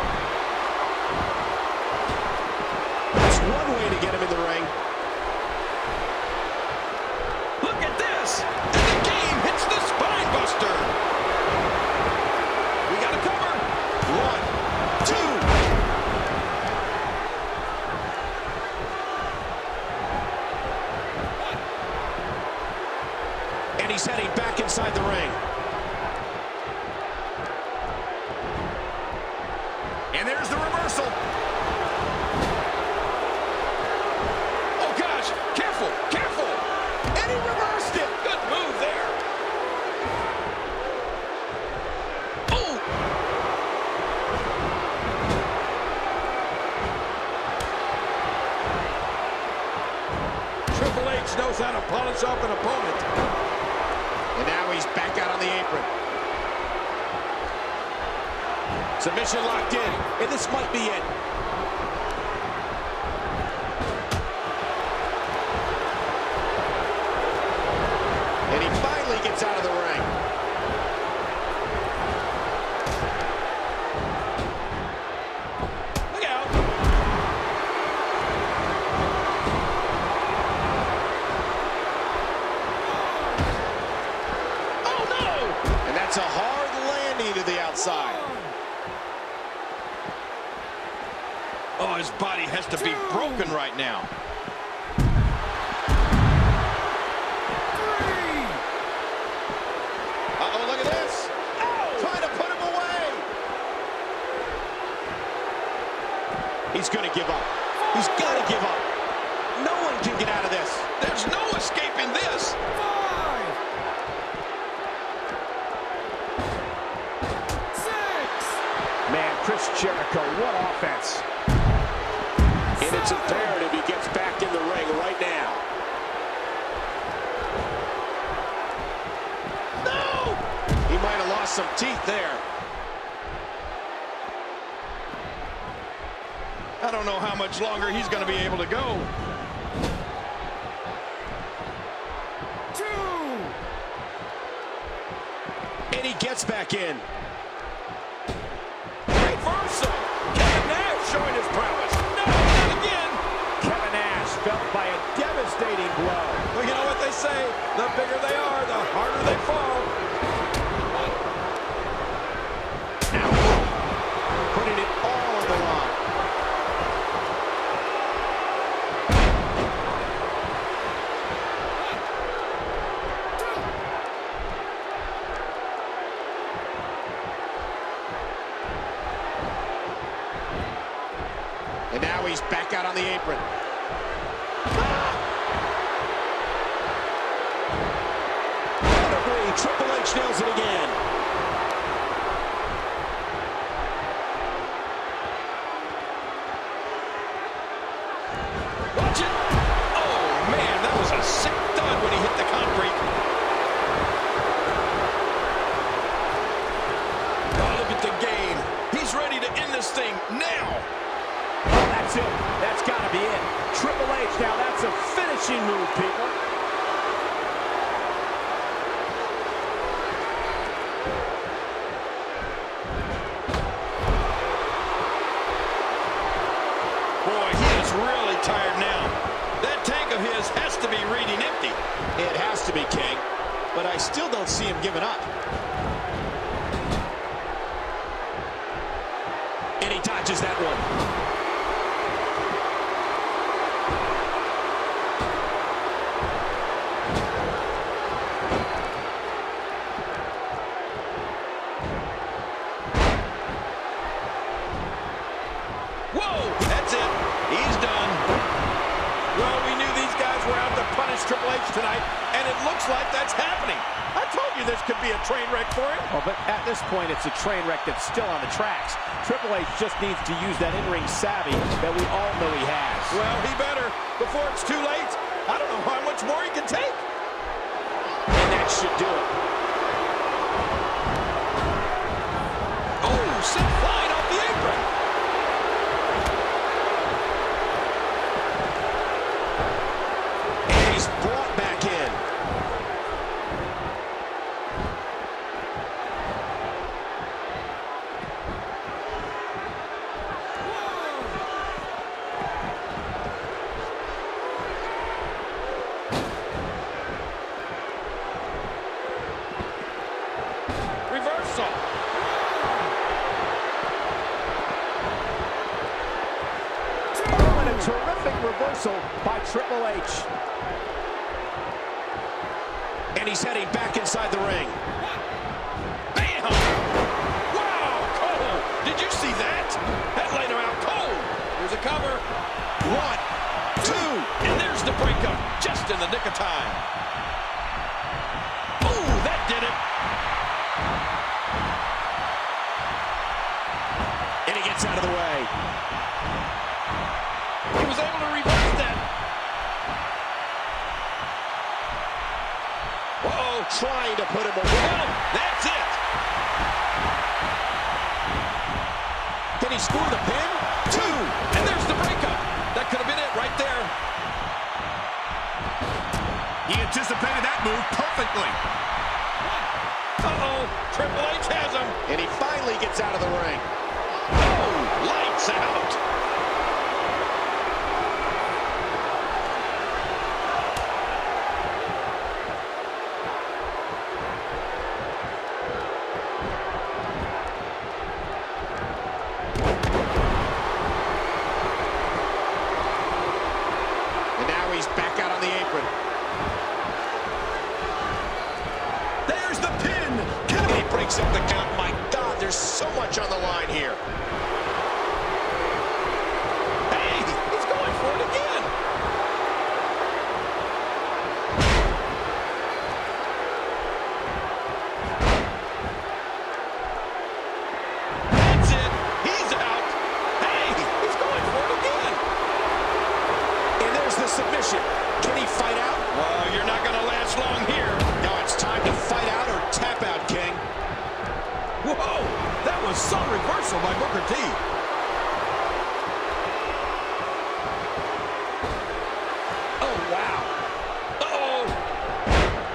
One way to get him in the ring.
Look at this! And the game hits the spine buster. We got to cover.
1, 2. And he's heading back inside the ring. And there's the reversal.
Careful!
And he reversed it!
Good move there! Oh! Triple H knows how to polish off an opponent.
And now he's back out on the apron. Submission locked in, and this might be it. And he finally gets out of the ring.
Look out! Oh no!
And that's a hard landing to the outside.
Oh, his body has to be broken right now.
Uh-oh, look at this. Trying to put him away. He's going to give up. He's got to give up. No one can get out of this.
There's no escaping this.
5, 6.
Man, Chris Jericho, what offense.
And it's imperative he gets back in the ring right now.
No!
He might have lost some teeth there.
I don't know how much longer he's going to be able to go.
2.
And he gets back in.
Reversal! Kevin Nash showing his prowess. No, not again!
Kevin Nash felt by a devastating blow.
Well, you know what they say? The bigger they are, the harder they fall.
Putting it all on the line. And now he's back out on the apron. Notably, Triple H nails it again.
Watch it! Oh, man, that was a sick thud when he hit the concrete. Oh, look at the game. He's ready to end this thing now.
Oh, that's it. That's got to be it. Triple H, now that's a finishing move, people.
Boy, he is really tired now. That tank of his has to be reading empty.
It has to be, King, but I still don't see him giving up. And he dodges that one.
looks like that's happening. I told you this could be a train wreck for him.
Oh, but at this point, it's a train wreck that's still on the tracks. Triple H just needs to use that in-ring savvy that we all know he has.
Well, he better, before it's too late. I don't know how much more he can take.
And that should do it.
Oh, sent flying off the apron. And he's brought back in. Reversal.
Oh, and a terrific reversal by Triple H.
And he's heading back inside the ring. Bam! Wow, Cole! Did you see that? That laid him out cold. There's a cover. 1, 2, and there's the breakup. Just in the nick of time. Ooh, that did it. And he gets out of the way. He was able to reverse that. Uh-oh, trying to put him away. Well, that's it. Can he score the pin? 2, and there's the breakup. That could have been it right there.
He anticipated that move perfectly.
Uh-oh, Triple H has him. And he finally gets out of the ring. Oh, lights out. And now he's back out on the apron. There's the pin. And he breaks up the count. My God, there's so much on the line here. Hey, he's going for it again. That's it. He's out. Hey, he's going for it again. And there's the submission. Can he fight out? Oh, you're not going to last long here. Now it's time to fight out or tap out, King. Whoa, that was some reversal by Booker T. Oh, wow. Uh-oh.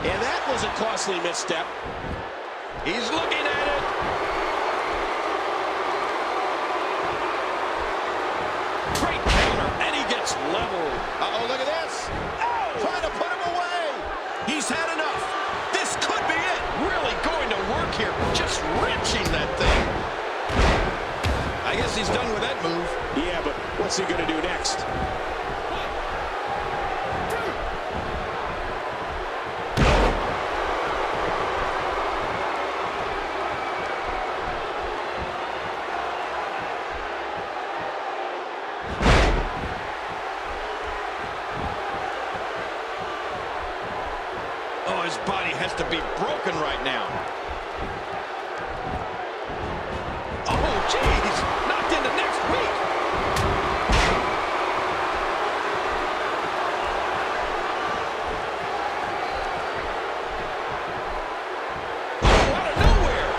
And that was a costly misstep. He's looking at it. Great counter, and he gets leveled. Uh-oh, look at this. Oh, trying to put him away. He's had enough. This could be it. Really going to work here. Just wrenching that thing. I guess he's done with that move.
Yeah, but what's he going to do next?
Oh, his body has to be broken right now. Oh, jeez. Knocked into next week. Oh, out of nowhere.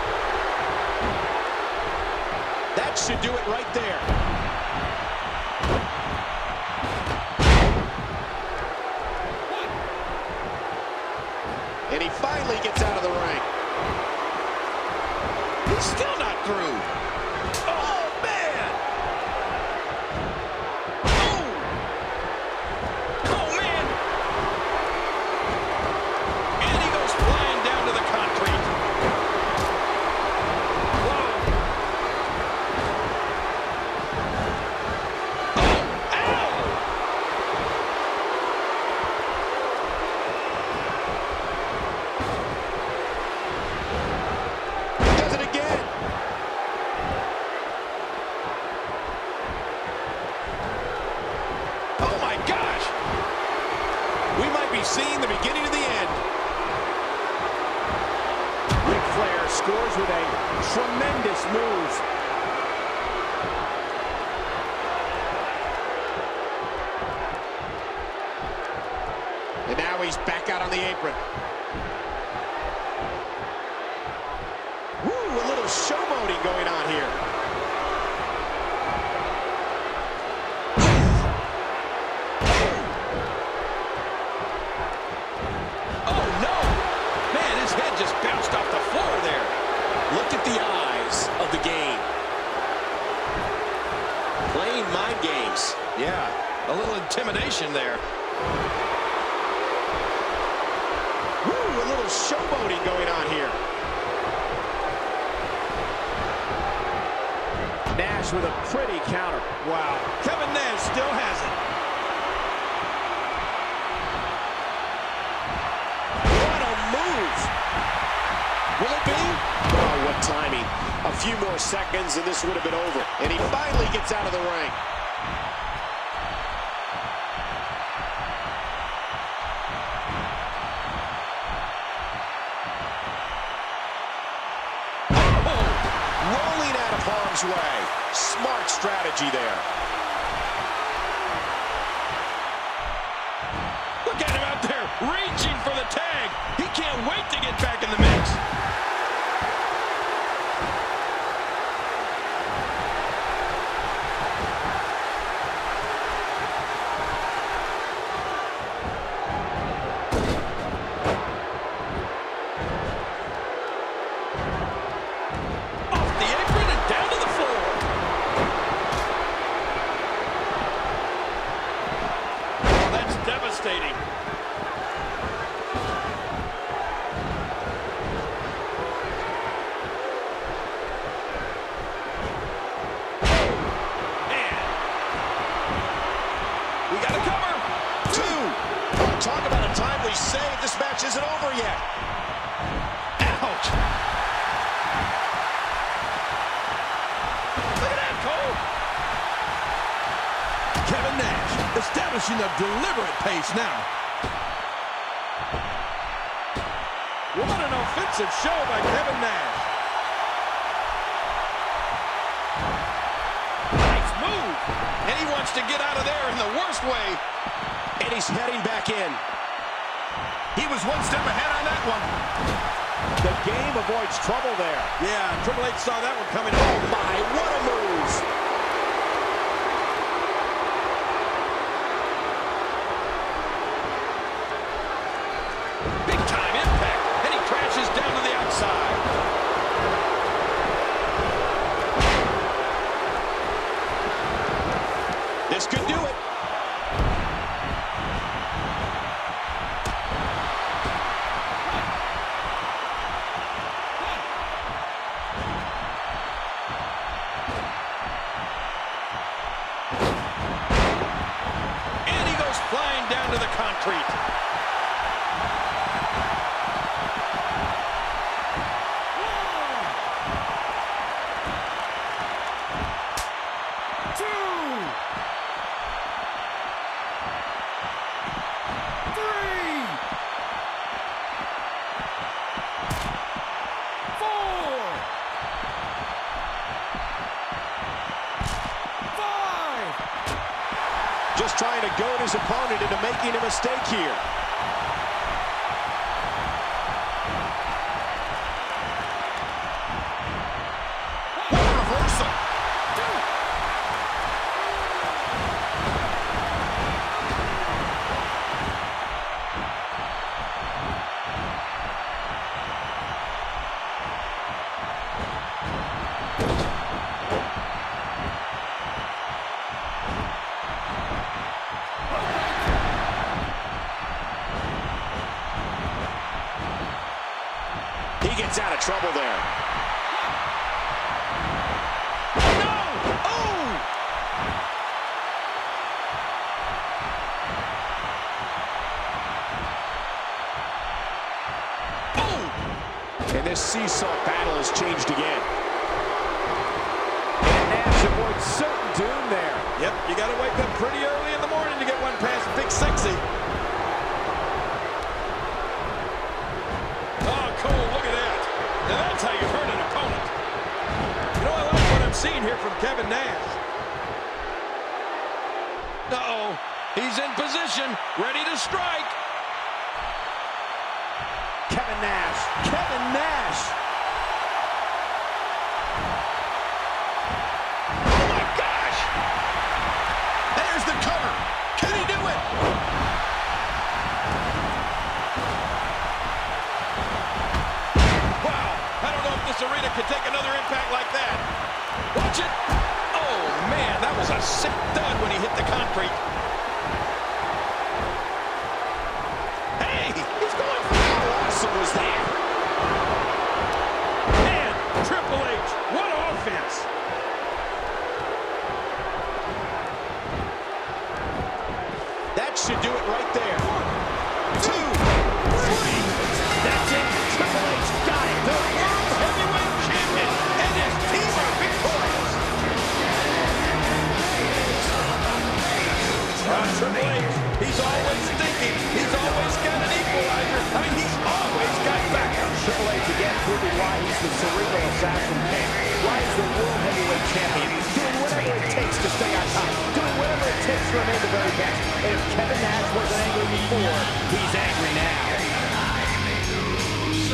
That should do it right there. And he finally gets out of the ring. He's still not through. Oh, man! Oh! Oh, man! And he goes flying down to the concrete. Whoa! Oh, ow! Does it again.
scores with a tremendous move.
And now he's back out on the apron. Woo, a little showboating going on here.
Oh, no! Man, his head just bounced off the floor there.
Look at the eyes of the game. Playing mind games.
Yeah, a little intimidation there.
Woo, a little showboating going on here.
Nash with a pretty counter.
Wow, Kevin Nash still has it.
What a move. Will it be? Oh, what timing. A few more seconds and this would have been over. And he finally gets out of the ring. Rolling out of harm's way. Smart strategy there.
Look at him out there, reaching for the tag. He can't wait to get back in the mix. Devastating. Man. We got a cover.
2. Oh, talk about a timely save. This match isn't over yet.
Ouch. Look at that, Cole. Kevin Nash establishing a deliberate pace now. What an offensive show by Kevin Nash. Nice move. And he wants to get out of there in the worst way.
And he's heading back in.
He was one step ahead on that one.
The game avoids trouble there.
Yeah, Triple H saw that one coming.
Oh my, what a move.
Down to the outside.
This could do it.
And he goes flying down to the concrete.
Just trying to goad his opponent into making a mistake here.
What a reversal.
He gets out of trouble there.
No! Oh! Oh!
And this seesaw battle has changed again.
And Nash avoids certain doom there.
Yep, you got to wake up pretty early in the morning to get one past Big Sexy. Oh, Cole, look at that. Now that's That's how you hurt an opponent. You know, I like what I'm seeing here from Kevin Nash. Uh-oh. He's in position, ready to strike.
Kevin Nash. Kevin Nash.
Oh, my gosh. There's the cover. Can he do it? Wow. I don't know if this arena can take another impact like that. Watch it. Oh, man, that was a sick thud when he hit the concrete. Hey, he's going for it. How awesome was that? Man, Triple H, what offense. That should do it right there. 1, 2, 3. That's it. Triple H got it. The World Heavyweight Champion and his team are victorious. Triple H, he's always thinking. He's always got an equalizer. I mean, he's always got backup.
Triple H again proving why he's the cerebral assassin king. Why he's the World Heavyweight Champion. Doing whatever it takes to stay on top. Doing whatever it takes to remain the very best. And if Kevin Nash wasn't angry before, he's angry now.